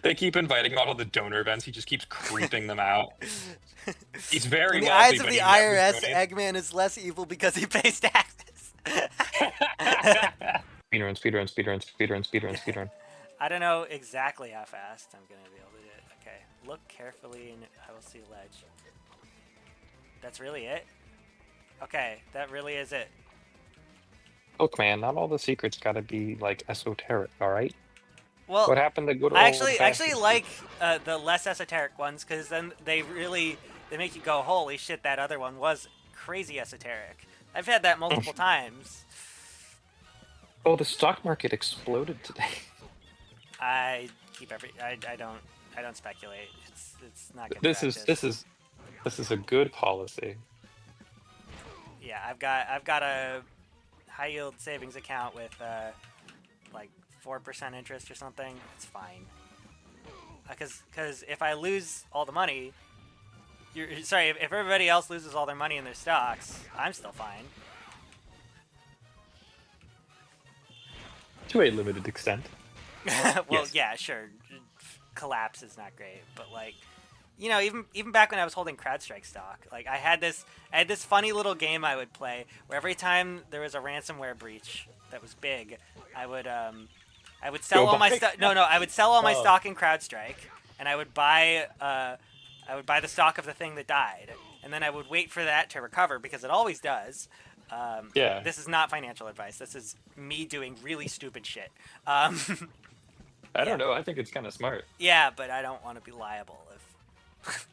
They keep inviting him out of the donor events. He just keeps creeping them out. He's very In the wealthy, eyes of but the he never IRS, donates. Eggman is less evil because he pays taxes. Speedrun, speedrun, speedrun, speedrun, speedrun, speedrun. I don't know exactly how fast I'm gonna be able to do it. Okay, look carefully and I will see ledge. That's really it? Okay, that really is it. Look, man, not all the secrets gotta be like esoteric, all right? Well, What happened to good I old actually fashioned like secrets? the less esoteric ones because then they make you go, holy shit, that other one was crazy esoteric. I've had that multiple times. Oh, the stock market exploded today. I keep every I don't speculate. It's not good This is this practice. is this is a good policy. Yeah, I've got a high yield savings account with like 4% interest or something. It's fine. Because if I lose all the money, sorry, if everybody else loses all their money in their stocks, I'm still fine. To a limited extent. Well, Yes. yeah, sure. Collapse is not great, but like, even back when I was holding CrowdStrike stock, like I had this funny little game I would play where every time there was a ransomware breach that was big, I would I would sell Go all my buy. stuff. No, no, I would sell all my Oh, stock in CrowdStrike, and I would buy the stock of the thing that died, and then I would wait for that to recover because it always does. yeah. This is not financial advice. This is me doing really stupid shit. I Yeah, don't know. I think it's kind of smart. yeah, but I don't want to be liable if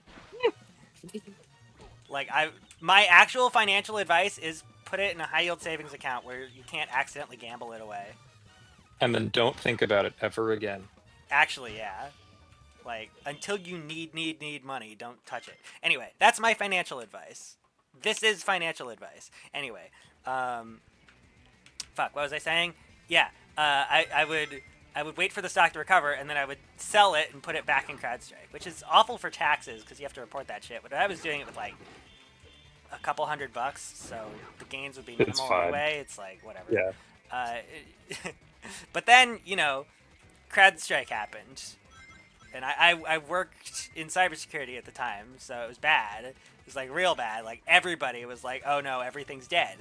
like I my actual financial advice is put it in a high yield savings account where you can't accidentally gamble it away. And then don't think about it ever again. Actually, yeah. Like until you need money, don't touch it. Anyway, that's my financial advice. This is financial advice. Anyway, um, fuck. What was I saying? Yeah, I would wait for the stock to recover, and then I would sell it and put it back in CrowdStrike, which is awful for taxes because you have to report that shit. But I was doing it with like a couple $100, so the gains would be It's minimal fine. anyway. It's like whatever. Yeah. Uh, but then CrowdStrike happened, and I worked in cybersecurity at the time, so it was bad. It was like real bad. Like everybody was like, "Oh no, everything's dead,"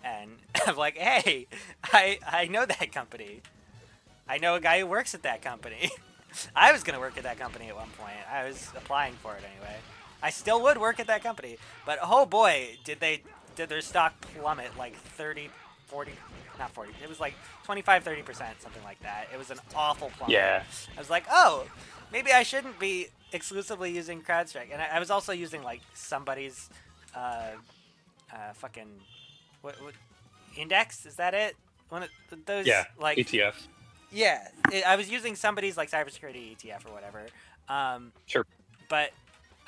and I'm like, "Hey, I know that company. I know a guy who works at that company. I was gonna work at that company at one point. I was applying for it anyway. I still would work at that company, but oh boy, did their stock plummet like 30, 40, not 40. It was like 25, 30%, something like that. It was an awful plummet. Yeah. I was like, oh, maybe I shouldn't be exclusively using CrowdStrike. And I was also using like somebody's uh, fucking what index? Is that it? One of those Yeah. like ETF. yeah, I was using somebody's like cybersecurity ETF or whatever. Um, Sure. but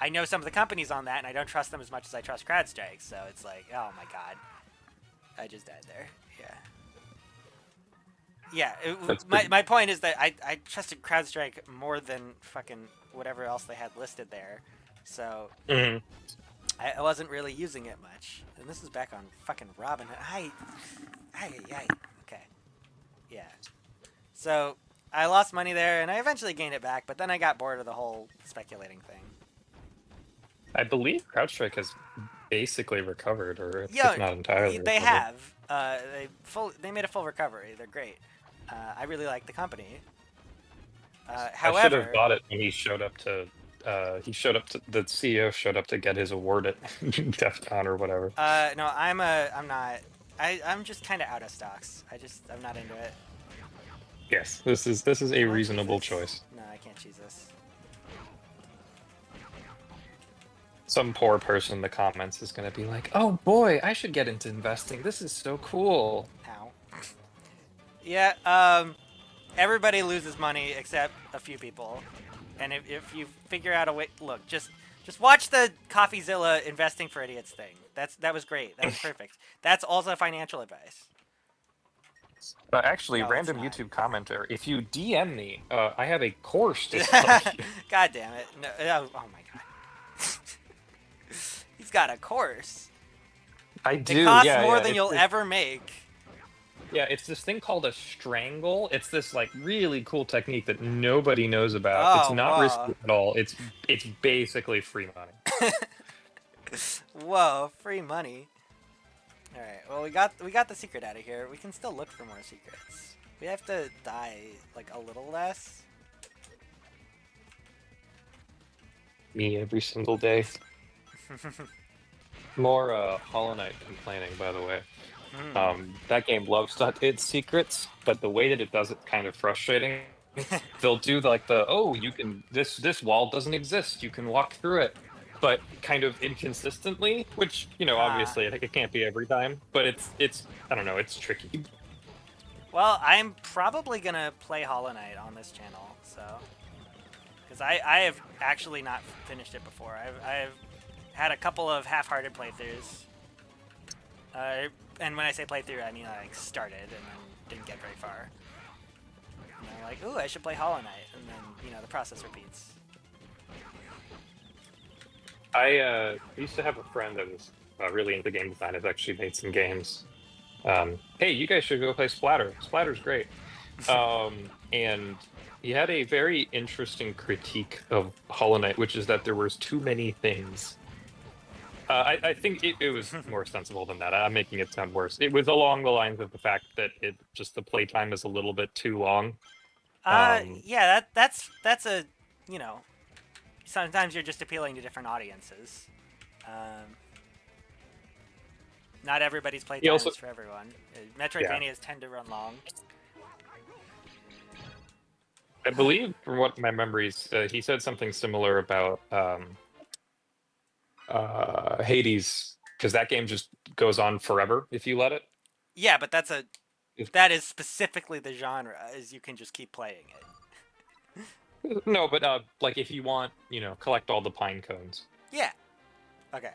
I know some of the companies on that, and I don't trust them as much as I trust CrowdStrike. So it's like, oh my god, I just died there. Yeah, yeah. That's My pretty. my point is that I trusted CrowdStrike more than fucking whatever else they had listed there. So Mhm. I wasn't really using it much. And this is back on fucking Robinhood. I. Okay. Yeah. So I lost money there, and I eventually gained it back. But then I got bored of the whole speculating thing. I believe CrowdStrike has basically recovered, or if Yeah, not entirely they recovered. have. They made a full recovery. They're great. I really like the company. I should have However, bought it when he showed up to. He showed up to the CEO showed up to get his award at DEF CON or whatever. no, I'm not. I'm just kind of out of stocks. I'm not into it. Yes, this is a Can I cheese reasonable this? choice. No, I can't cheese this. Some poor person in the comments is going to be like, "Oh boy, I should get into investing. This is so cool." Ow. Yeah. Everybody loses money except a few people. And if you figure out a way, look, just watch the CoffeeZilla investing for idiots thing. That was great. That was perfect. That's also financial advice. Actually, No, it's random not. YouTube commenter, if you DM me, I have a course to sell you. God damn it! No, oh my god. He's got a course. I It do, costs yeah, more yeah. than you'll ever make. Yeah, it's this thing called a strangle. It's this like really cool technique that nobody knows about. It's Oh, not whoa. risky at all. It's basically free money. Whoa, free money. All right. Well, we got the secret out of here. We can still look for more secrets. We have to die like a little less. Me every single day. More Hollow Knight complaining, by the way. Hmm. That game loves its secrets, but the way that it does it kind of frustrating. They'll do like the you can this wall doesn't exist. You can walk through it, but kind of inconsistently, which Ah. obviously it can't be every time, but it's I don't know, it's tricky. Well, I'm probably gonna play Hollow Knight on this channel, so because I have actually not finished it before. I've had a couple of half-hearted playthroughs, and when I say playthrough, I mean I like started and then didn't get very far. And I'm like, ooh, I should play Hollow Knight, and then the process repeats. I used to have a friend that was really into game design. Has actually made some games. Hey, you guys should go play Splatter. Splatter's great. And he had a very interesting critique of Hollow Knight, which is that there was too many things. I think it was more sensible than that. I'm making it sound worse. It was along the lines of the fact that it just the playtime is a little bit too long. Yeah, that's a, you know, sometimes you're just appealing to different audiences. Um, Not everybody's He playtime also, is for everyone. yeah, Metroidvanias tend to run long. I believe from what my memories, he said something similar about Hades, because that game just goes on forever if you let it. Yeah, but If- that is specifically the genre, is you can just keep playing it. no, but like if you want, collect all the pine cones. Yeah. Okay.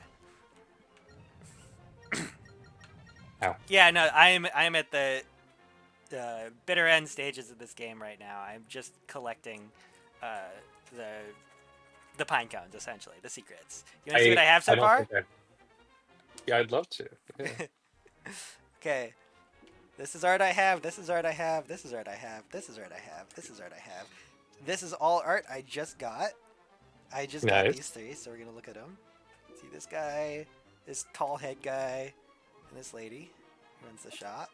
Ow. Yeah, no, I'm at the bitter end stages of this game right now. I'm just collecting uh, the the pine cones, essentially, the secrets. You want to see what I have I so don't far? think I. Yeah, I'd love to. Yeah. Okay. This is art I have. This is art I have. This is art I have. This is art I have. This is art I have. This is all art I just got. I just got Nice. these three, so we're gonna look at them. See this guy, this tall head guy, and this lady who runs the shop.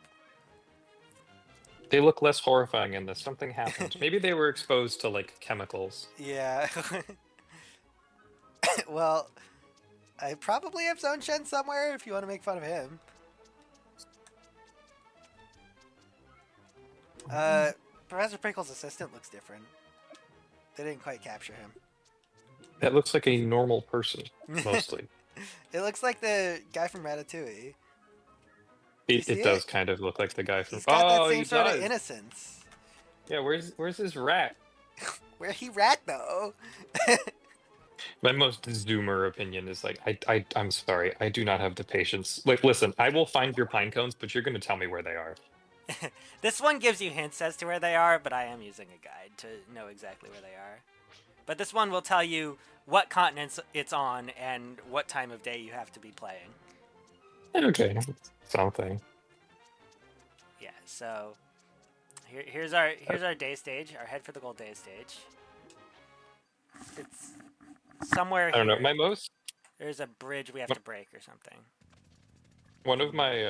They look less horrifying in this. Something happened. Maybe they were exposed to like chemicals. Yeah. Well, I probably have Zone Shen somewhere if you want to make fun of him. Professor Prickle's assistant looks different. They didn't quite capture him. That looks like a normal person, mostly. It looks like the guy from Ratatouille. Do you It, see it it? does kind of look like the guy from. He's got that Oh, same he sort of does. innocence. Yeah, where's his rat? Where he rat though? My most zoomer opinion is like, I'm sorry, I do not have the patience. Like, listen, I will find your pine cones, but you're going to tell me where they are. This one gives you hints as to where they are, but I am using a guide to know exactly where they are. But this one will tell you what continents it's on and what time of day you have to be playing. Okay, something. Yeah, so here's our day stage, our head for the gold day stage. It's somewhere I don't know. here. My most There's a bridge we have to break or something. one of my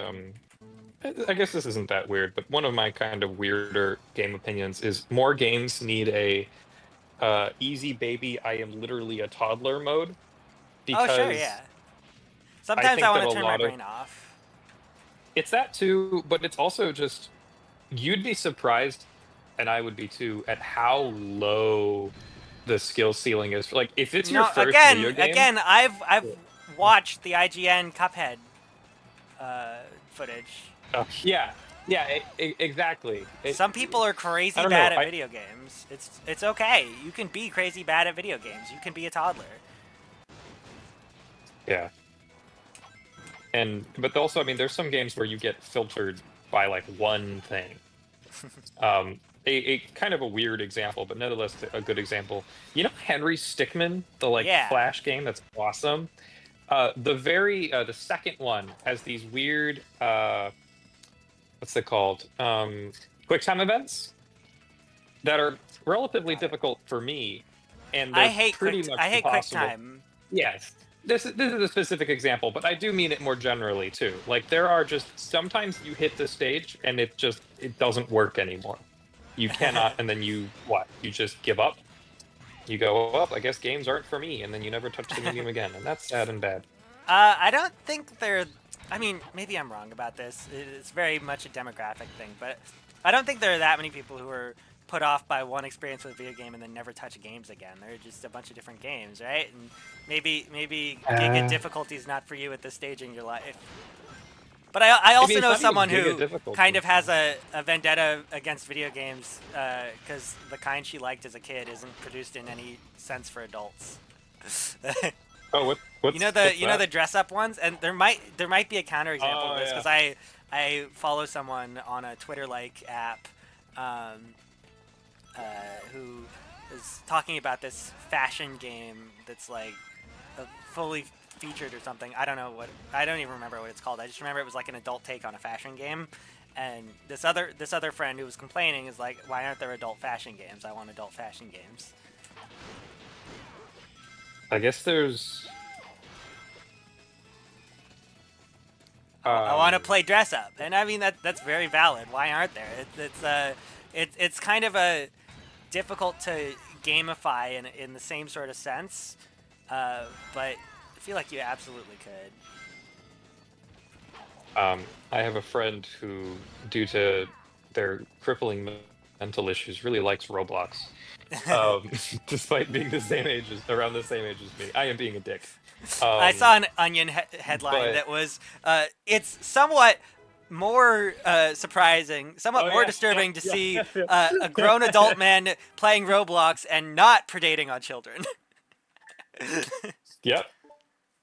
I guess this isn't that weird, but one of my kind of weirder game opinions is more games need a easy baby I am literally a toddler mode, Oh, sure, because yeah. I Sometimes I think want that a to turn my lot of brain off. it's that too, but it's also just you'd be surprised, and I would be too, at how low the skill ceiling is. Like if it's your No, first video game, I've watched the IGN Cuphead footage. yeah, yeah, exactly. Some people are I crazy don't know. bad at video games. It's okay. You can be crazy bad at video games. You can be a toddler. Yeah, and but also, I mean, there's some games where you get filtered by like one thing. A kind of a weird example, but nonetheless a good example. You know Henry Stickmin, the like Yeah. Flash game that's awesome. The second one has these weird what's it called? Quick time events that are relatively Got it. difficult for me, and I they're hate pretty much I hate impossible. QuickTime. Yes, this is a specific example, but I do mean it more generally too. Like there are just sometimes you hit the stage and it doesn't work anymore. You cannot, and then you what? You just give up. You go, well, I guess games aren't for me, and then you never touch the medium again, and that's sad and bad. I don't think they're. I mean, maybe I'm wrong about this. It's very much a demographic thing, but I don't think there are that many people who are put off by one experience with a video game and then never touch games again. They're just a bunch of different games, right? And maybe Giga Uh, difficulty is not for you at this stage in your life. But I I mean, also it's know not even someone giga who kind difficulty. of has a vendetta against video games because the kind she liked as a kid isn't produced in any sense for adults. Oh, what's You know that? the dress up ones, and there might be a counterexample to Oh this yeah. because I follow someone on a Twitter like app um, uh, who is talking about this fashion game that's like fully featured or something. I don't even remember what it's called. I just remember it was like an adult take on a fashion game. And this other friend who was complaining is like, why aren't there adult fashion games? I want adult fashion games. I guess there's I want to um play dress up, and I mean that's very valid. Why aren't there? It's kind of a difficult to gamify in the same sort of sense, but I feel like you absolutely could. I have a friend who, due to their crippling mental issues, really likes Roblox. Um, despite being the same age as around the same age as me. I am being a dick. I Um, saw an Onion headline but that was, it's somewhat more surprising, somewhat oh more yeah, yeah, disturbing to yeah, see yeah, a yeah. grown adult man playing Roblox and not predating on children. Yep.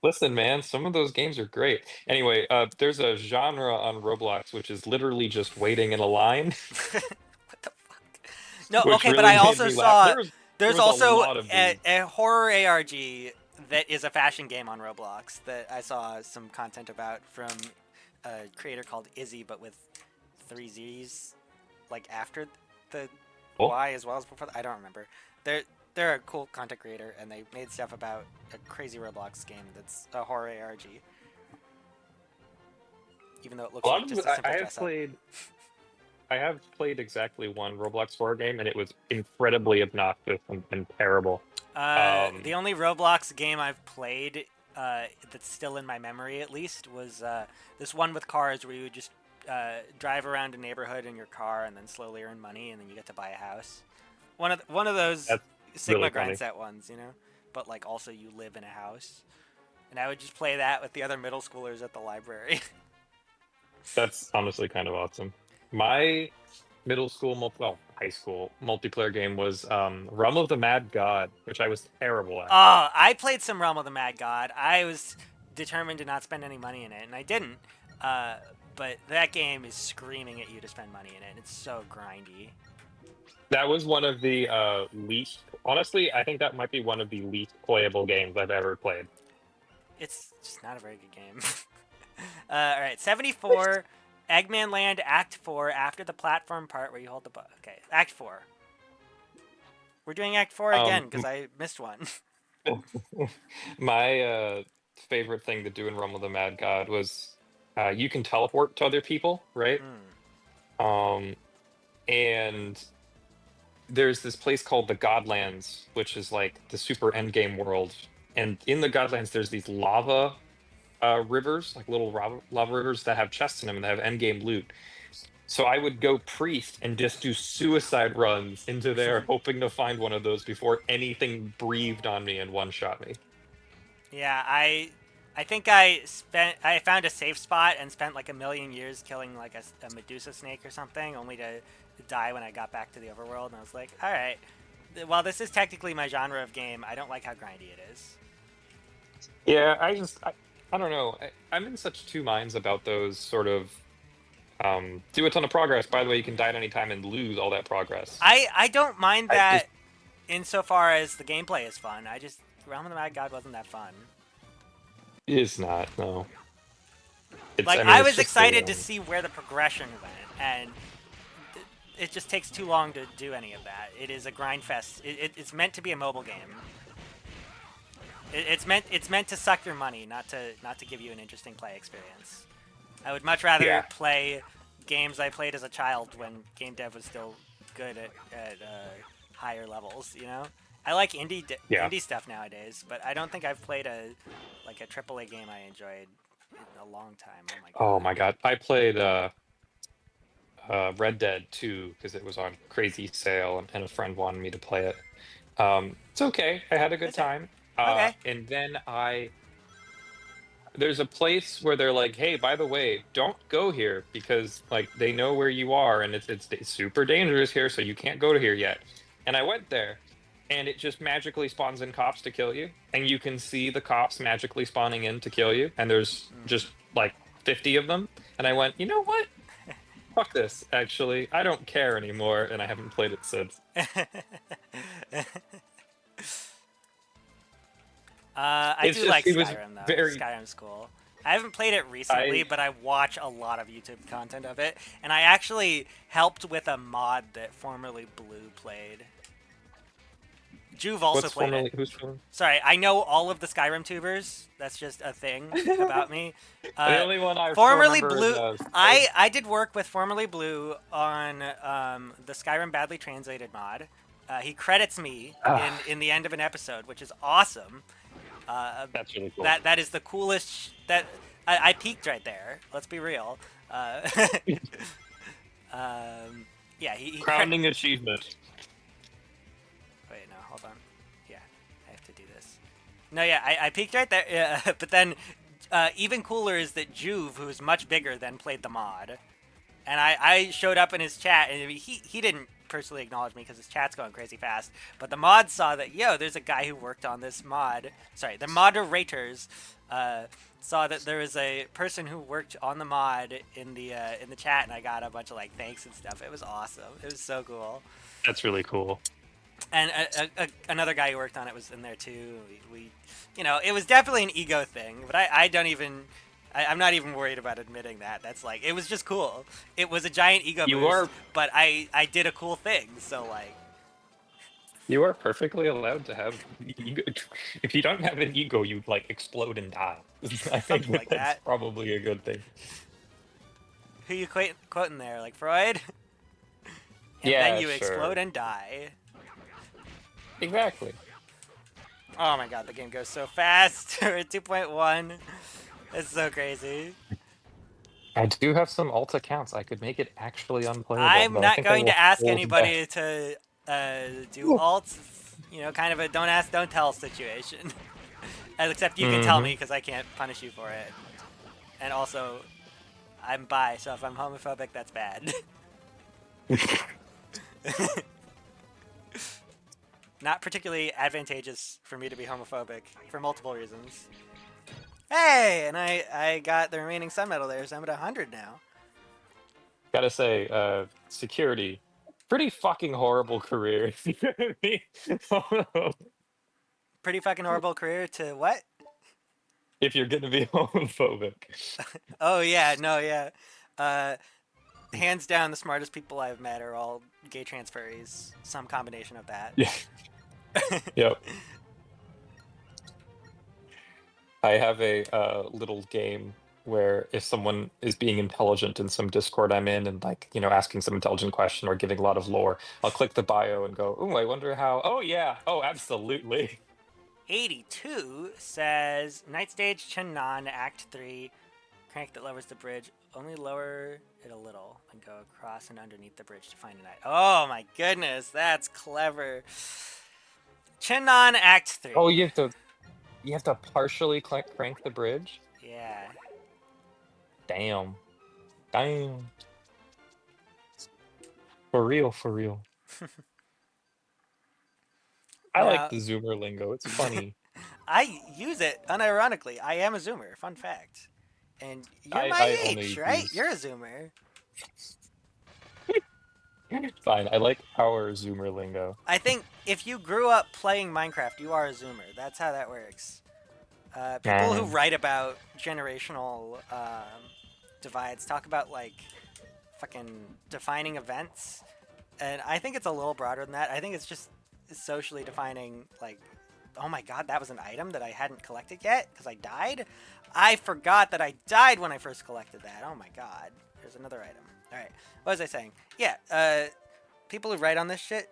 Listen, man, some of those games are great. Anyway, there's a genre on Roblox which is literally just waiting in a line, What the fuck? No, which okay, but really I made also me laugh. saw There there's was a also lot of a, these. a horror ARG that is a fashion game on Roblox that I saw some content about from a creator called Izzy, but with three Z's, like after the Cool. Y as well as before. I don't remember. They're a cool content creator, and they made stuff about a crazy Roblox game that's a horror ARG, even though it A looks lot like of just a I simple have dress up. played. I have played exactly one Roblox horror game, and it was incredibly obnoxious and terrible. The Um, only Roblox game I've played that's still in my memory, at least, was this one with cars where you would just drive around a neighborhood in your car and then slowly earn money, and then you get to buy a house. One of those that's Sigma really funny. grindset ones, but like also you live in a house. And I would just play that with the other middle schoolers at the library. That's honestly kind of awesome. My middle school, well, high school multiplayer game was Realm of the Mad God, which I was terrible at. Oh, I played some Realm of the Mad God. I was determined to not spend any money in it, and I didn't. Uh, but that game is screaming at you to spend money in it. It's so grindy. That was one of the least, honestly, I think that might be one of the least playable games I've ever played. It's just not a very good game. All right, 74, Eggman Land Act 4 after the platform part where you hold the button. Okay, Act 4. We're doing Act 4 again Um, because I missed one. my favorite thing to do in Realm of the Mad God was you can teleport to other people, right? Hmm. Um, and there's this place called the Godlands, which is like the super endgame world. And in the Godlands, there's these lava rivers, like little lava rivers that have chests in them and they have endgame loot. So I would go priest and just do suicide runs into there, hoping to find one of those before anything breathed on me and one shot me. Yeah, I think I found a safe spot and spent like a million years killing like a Medusa snake or something, only to die when I got back to the overworld. And I was like, all right, while this is technically my genre of game, I don't like how grindy it is. Yeah, I don't know. I'm in such two minds about those sort of do a ton of progress. By the way, you can die at any time and lose all that progress. I don't mind I just that insofar as the gameplay is fun. I just Realm of the Mad God wasn't that fun. it's not, no. It's, Like I mean, I it's was just the excited to see where the progression went, and it just takes too long to do any of that. It is a grind fest. It's meant to be a mobile game. It's meant to suck your money, not to give you an interesting play experience. I would much rather yeah, play games I played as a child when game dev was still good at higher levels. You know, I like yeah. indie stuff nowadays, but I don't think I've played a AAA game I enjoyed in a long time. Oh my Oh god. my God, I played Red Dead 2 because it was on crazy sale, and a friend wanted me to play it. It's okay. I had a good Is it time. okay? And then there's a place where they're like, "Hey, by the way, don't go here because like they know where you are, and it's super dangerous here, so you can't go to here yet." And I went there, and it just magically spawns in cops to kill you, and you can see the cops magically spawning in to kill you, and there's just like 50 of them. And I went, you know what? Fuck this. Actually, I don't care anymore, and I haven't played it since. I It's do just like it was Skyrim though. very Skyrim's cool. I haven't played it recently, I but I watch a lot of YouTube content of it, and I actually helped with a mod that formerly Blue played. Juve also what's played it. formerly who's from Sorry, I know all of the Skyrim tubers. That's just a thing about me. the Uh, only one I still formerly remember is Blue, I did work with formerly Blue on the Skyrim badly translated mod. He credits me in the end of an episode, which is awesome. that's really cool. That is the coolest. That I peaked right there. Let's be real. Uh, yeah, Crowning achievement. Wait, no, hold on. Yeah, I have to do this. No, yeah, I peeked right there. Yeah, but then even cooler is that Juve, who's much bigger than played the mod, and I showed up in his chat, and he didn't personally acknowledge me because his chat's going crazy fast. But the mod saw that, yo, there's a guy who worked on this mod. Sorry, the moderators saw that there was a person who worked on the mod in the chat, and I got a bunch of like thanks and stuff. It was awesome. It was so cool. That's really cool. And another guy who worked on it was in there too. It was definitely an ego thing, but I don't even. I'm not even worried about admitting that. That's like, it was just cool. It was a giant ego You boost, are but I did a cool thing. So like, you are perfectly allowed to have ego. If you don't have an ego, you'd like explode and die. I think something like that's that. probably a good thing. Who you quoting there? Like Freud? And then Yeah, you explode sure. and die. Exactly. Oh my god, the game goes so fast. We're at 2.1. It's so crazy. I do have some alt accounts. I could make it actually unplayable, I'm but I not think I going will to ask hold back. anybody to do alts. Kind of a don't ask, don't tell situation. Except you can tell Mm-hmm. me because I can't punish you for it. And also, I'm bi, so if I'm homophobic, that's bad. Not particularly advantageous for me to be homophobic for multiple reasons. Hey, and I got the remaining sun medal there, so I'm at 100 now. Gotta say, security, pretty fucking horrible career. If you know what I mean? Pretty fucking horrible career to what? If you're gonna be homophobic. Oh yeah, no, yeah. Uh, Hands down, the smartest people I've met are all gay trans furries. Some combination of that. Yeah. Yep. I have a little game where if someone is being intelligent in some Discord I'm in and like, asking some intelligent question or giving a lot of lore, I'll click the bio and go, "Oh, I wonder how." Oh yeah. Oh, absolutely. 82 says Night Stage Chenan Act 3. Crank that lowers the bridge. Only lower it a little and go across and underneath the bridge to find a knight. Oh my goodness, that's clever. Chenan Act 3. Oh, you have to partially crank the bridge? Yeah. Damn. Damn. For real, for real. I like Now, the Zoomer lingo. It's funny. I use it unironically. I am a Zoomer. Fun fact. And you're I my I age, only right? use You're a Zoomer. fine. I like our Zoomer lingo. I think if you grew up playing Minecraft, you are a Zoomer. That's how that works. People who Um, write about generational divides talk about like fucking defining events, and I think it's a little broader than that. I think it's just socially defining like, oh my god, that was an item that I hadn't collected yet because I died. I forgot that I died when I first collected that. Oh my god, there's another item. All right, what was I saying? Yeah, people who write on this shit.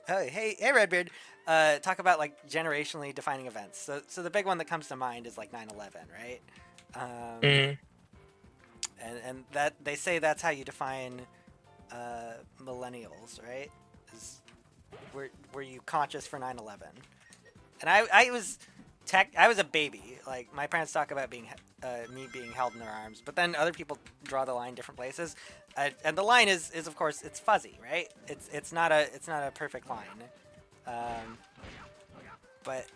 Hey, Redbeard. Talk about like generationally defining events. So the big one that comes to mind is like 9/11, right? Mm. And that they say that's how you define millennials, right? Is were you conscious for 9/11? And I was I was a baby. Like my parents talk about being me being held in their arms, but then other people draw the line different places, and the line is of course it's fuzzy, right? It's not a perfect line, um, but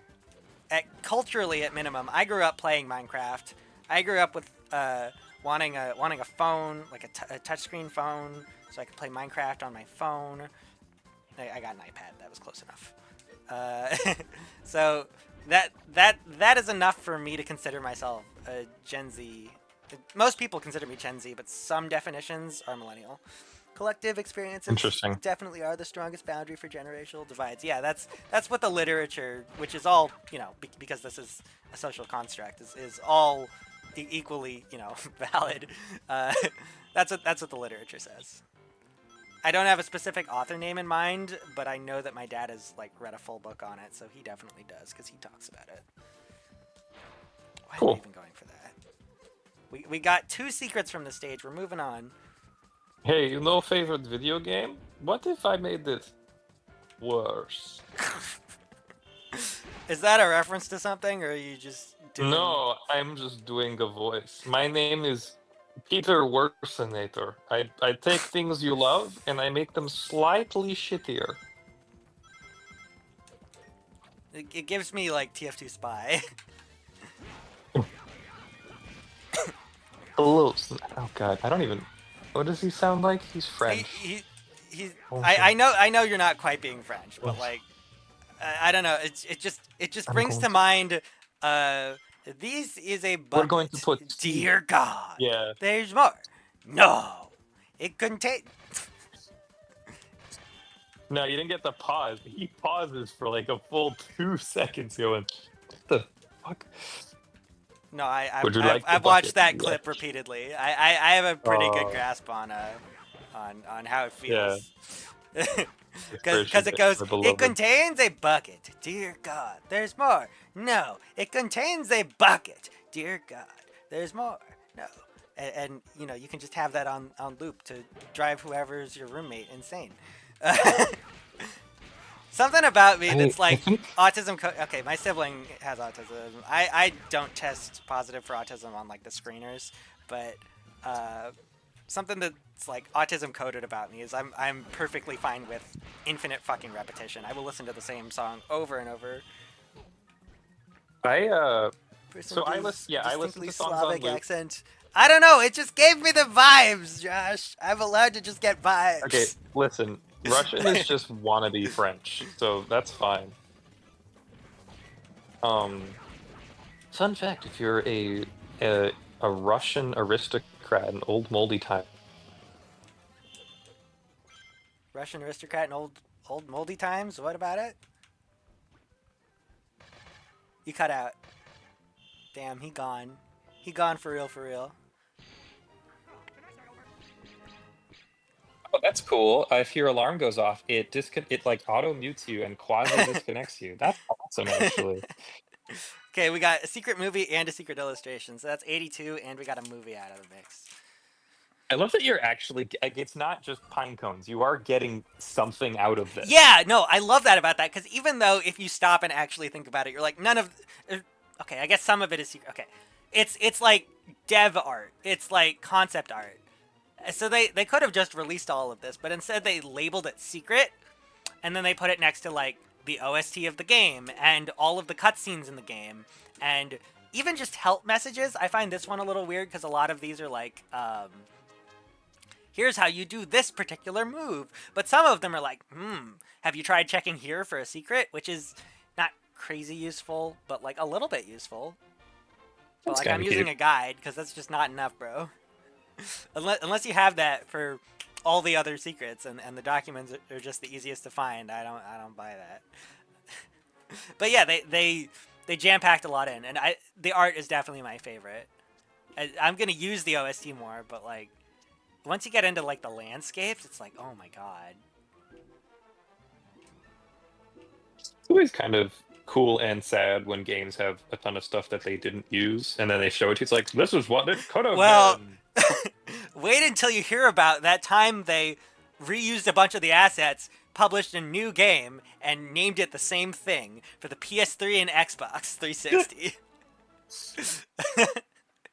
culturally at minimum, I grew up playing Minecraft. I grew up with wanting a phone, like a touchscreen phone, so I could play Minecraft on my phone. I got an iPad. That was close enough. So that is enough for me to consider myself a Gen Z. Most people consider me Gen Z, but some definitions are millennial. Collective experiences Interesting. definitely are the strongest boundary for generational divides. Yeah, that's what the literature, which is all because this is a social construct, is all equally valid. That's what the literature says. I don't have a specific author name in mind, but I know that my dad has like read a full book on it, so he definitely does because he talks about it. Why am I Cool. even going for that? We got 2 secrets from the stage. We're moving on. Hey, favorite video game? What if I made it worse? Is that a reference to something, or are you just doing? No, I'm just doing a voice. My name is Peter Worsenator. I take things you love and I make them slightly shittier. It gives me like TF2 Spy. Hello. Oh god, I don't even. What does he sound like? He's he, French. he, he, Also, I know you're not quite being French, but like I don't know. It just I'm brings going to to. mind. This is a We're going to bucket. put tea. Dear God, Yeah. there's more. No, it contains. No, you didn't get the pause. He pauses for like a full 2 seconds, going, "What the fuck?" No, Would you like the I've watched bucket? that Yeah. clip repeatedly. I have a pretty good Uh, grasp on how it yeah. feels. Christian, Because it goes, my it beloved. contains a bucket. Dear God, there's more. No, it contains a bucket. Dear God, there's more. No. And you can just have that on loop to drive whoever's your roommate insane. Something about me that's I like think. autism. Okay, my sibling has autism. I don't test positive for autism on like the screeners, but something that's like autism coded about me is I'm perfectly fine with infinite fucking repetition. I will listen to the same song over and over. I Person So with I listen. his Yeah, I listen distinctly to songs on Slavic loop. accent. I don't know. It just gave me the vibes, Josh. I'm allowed to just get Okay, vibes. listen. Russian is just wannabe French, so that's fine. Um, Fun fact: if you're a, a Russian aristocrat in old moldy time, Russian aristocrat in old moldy times. What about it? You cut out. Damn, he gone. He gone for real, for real. oh, that's cool. If your alarm goes off, it like auto mutes you and quasi disconnects you. That's awesome, actually. Okay, we got a secret movie and a secret illustration. So that's 82, and we got a movie out of the mix. I love that you're actually like it's not just pine cones. You are getting something out of this. Yeah, no, I love that about that because even though if you stop and actually think about it, you're like none of. Okay, I guess some of it is secret. Okay, it's like dev art. It's like concept art. So they could have just released all of this, but instead they labeled it secret, and then they put it next to like the OST of the game and all of the cutscenes in the game, and even just help messages. I find this one a little weird because a lot of these are like, here's how you do this particular move. But some of them are like, have you tried checking here for a secret? Which is not crazy useful, but like a little bit useful. But That's like I'm kind of using cute. a guide because that's just not enough, bro. Unless you have that for all the other secrets, and the documents are just the easiest to find. I don't buy that. But yeah, they jam packed a lot in, and the art is definitely my favorite. I'm gonna use the OST more, but like once you get into like the landscapes, it's like, oh my god. It's always kind of cool and sad when games have a ton of stuff that they didn't use, and then they show it to you. It's like, this is what it could have Well, been. wait until you hear about that time they reused a bunch of the assets, published a new game, and named it the same thing for the PS3 and Xbox 360.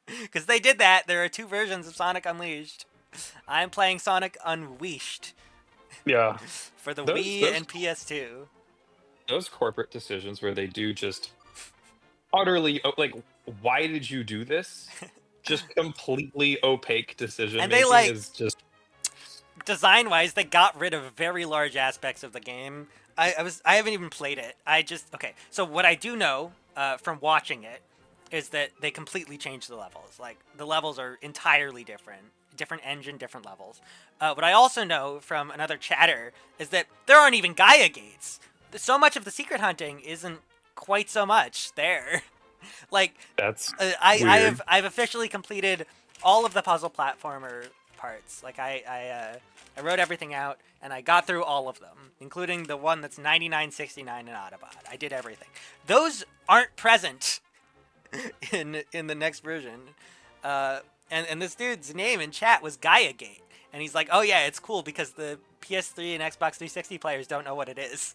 Because they did that. There are two versions of Sonic Unleashed. I'm playing Sonic Unwiished Yeah. for the Those Wii those and PS2. those corporate decisions where they do just utterly like, why did you do this? Just completely opaque decision And they making like is just design-wise, they got rid of very large aspects of the game. I haven't even played it. I just okay. So what I do know from watching it is that they completely changed the levels. Like the levels are entirely different engine, different levels. What I also know from another chatter is that there aren't even Gaia gates. So much of the secret hunting isn't quite so much there. Like that's I've weird. I've officially completed all of the puzzle platformer parts. Like I wrote everything out and I got through all of them, including the one that's 9969 in Autobot. I did everything. Those aren't present in the next version. And this dude's name in chat was Gaia Gate, and he's like, "Oh yeah, it's cool because the PS3 and Xbox 360 players don't know what it is."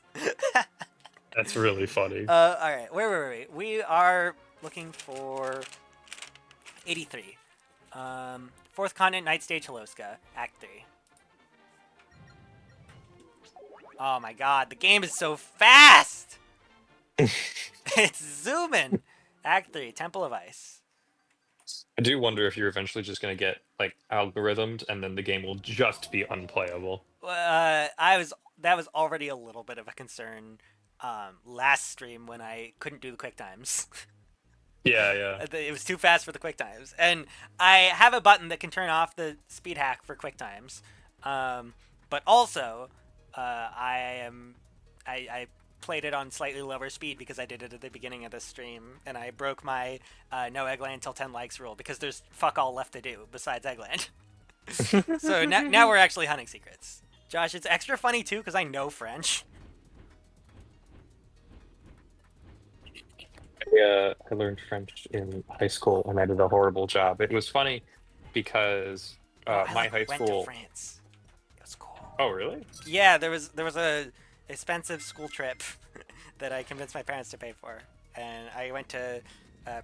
That's really funny. All right, where were we? We are looking for 83. Fourth Continent, Night Stage, Haloska, Act 3. Oh my god, the game is so fast! It's zooming! Act 3, Temple of Ice. I do wonder if you're eventually just going to get like algorithmed and then the game will just be unplayable. That was already a little bit of a concern last stream when I couldn't do the quick times. Yeah, yeah. It was too fast for the quick times, and I have a button that can turn off the speed hack for quick times. But also, I played it on slightly lower speed because I did it at the beginning of the stream, and I broke my no Eggland until 10 likes rule because there's fuck all left to do besides Eggland. So now we're actually hunting secrets. Josh, it's extra funny too because I know French. I learned French in high school and I did a horrible job. It was funny because I my like high went to school. France. It was cool. Oh, really? Yeah, there was a expensive school trip that I convinced my parents to pay for, and I went to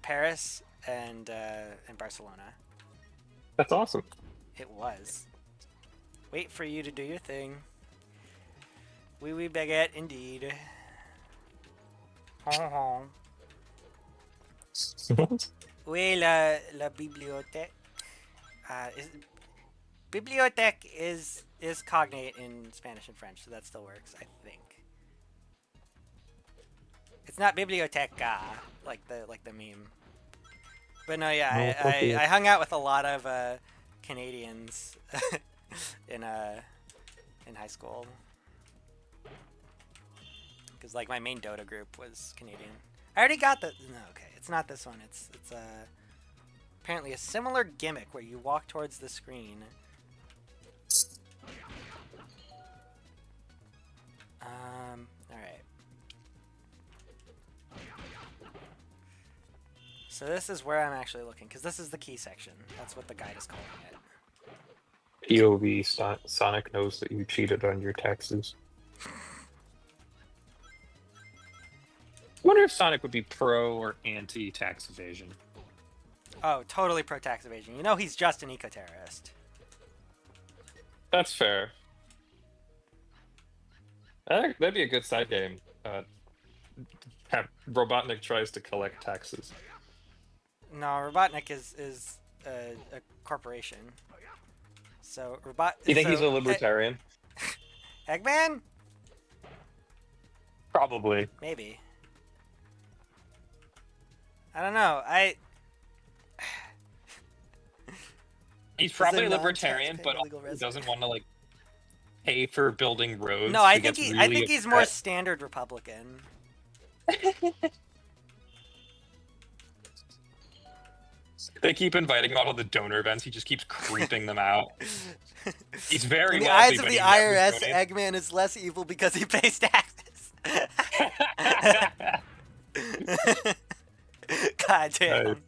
Paris and Barcelona. That's awesome. It was. Wait for you to do your thing. Oui, oui, baguette, indeed. Hon, hon. Oui, la bibliothèque. Bibliothèque is cognate in Spanish and French, so that still works, I think. It's not biblioteca like the meme. But no, yeah, No, okay. I hung out with a lot of Canadians in high school because like my main Dota group was Canadian. I already got the no, okay, it's not this one. It's apparently a similar gimmick where you walk towards the screen. All right. So this is where I'm actually looking, because this is the key section. That's what the guide is calling it. POV Sonic knows that you cheated on your taxes. I wonder if Sonic would be pro or anti tax evasion. Oh, totally pro tax evasion. You know he's just an eco-terrorist. That's fair. That'd be a good side game. Robotnik tries to collect taxes. No, Robotnik is a corporation. So You think he's a libertarian? Eggman? Probably. Maybe. I don't know. He's Is a probably a libertarian, non-taxpaying but illegal also resident. doesn't want to like pay for building No, roads. So I he think gets he. I really think he's more upset. standard Republican. They keep inviting him out of the donor events. He just keeps creeping them out. He's very In the wealthy, eyes of but the he never IRS, donates. Eggman is less evil because he pays taxes. God Nice. damn.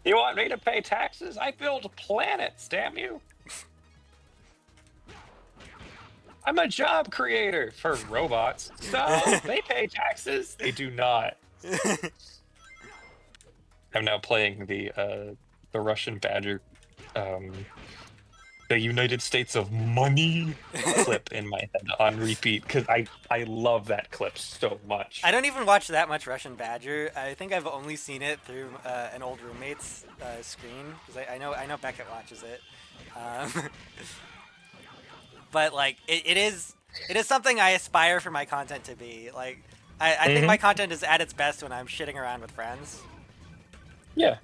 You want me to pay taxes? I build planets, damn you. I'm a job creator for robots. So they pay taxes. They do not. I'm now playing the Russian Badger, um, the United States of Money clip in my head on repeat because I love that clip so much. I don't even watch that much Russian Badger. I think I've only seen it through an old roommate's screen because I know Beckett watches it. Um, but like it is something I aspire for my content to be. Like I think Hmm. my content is at its best when I'm shitting around with friends. Yeah,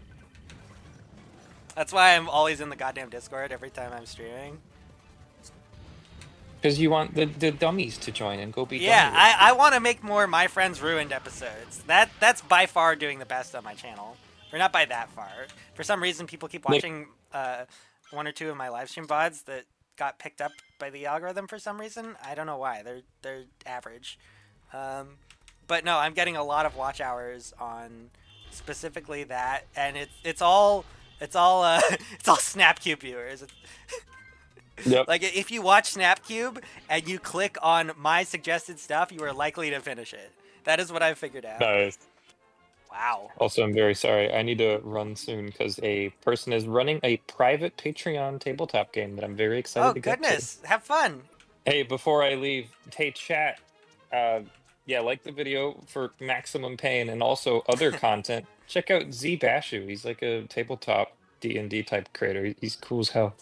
That's why I'm always in the goddamn Discord every time I'm streaming. because you want the dummies to join and go be Yeah, dummy with I you. want to make more My Friends Ruined episodes. That's by far doing the best on my channel. Or not by that far. For some reason, people keep Like, watching one or two of my live stream VODs that got picked up by the algorithm for some reason. I don't know why. They're average. Um, but no, I'm getting a lot of watch hours on specifically that, and it's all it's all Snapcube viewers. yep. Like if you watch Snapcube and you click on my suggested stuff, you are likely to finish it. That is what I've figured out. Nice. Wow. Also, I'm very sorry. I need to run soon because a person is running a private Patreon tabletop game that I'm very Oh excited to get to. goodness. Have fun. Hey, before I leave, hey chat, uh, yeah, like the video for maximum pain and also other content. Check out Z Bashu. He's like a tabletop D&D type creator. He's cool as hell.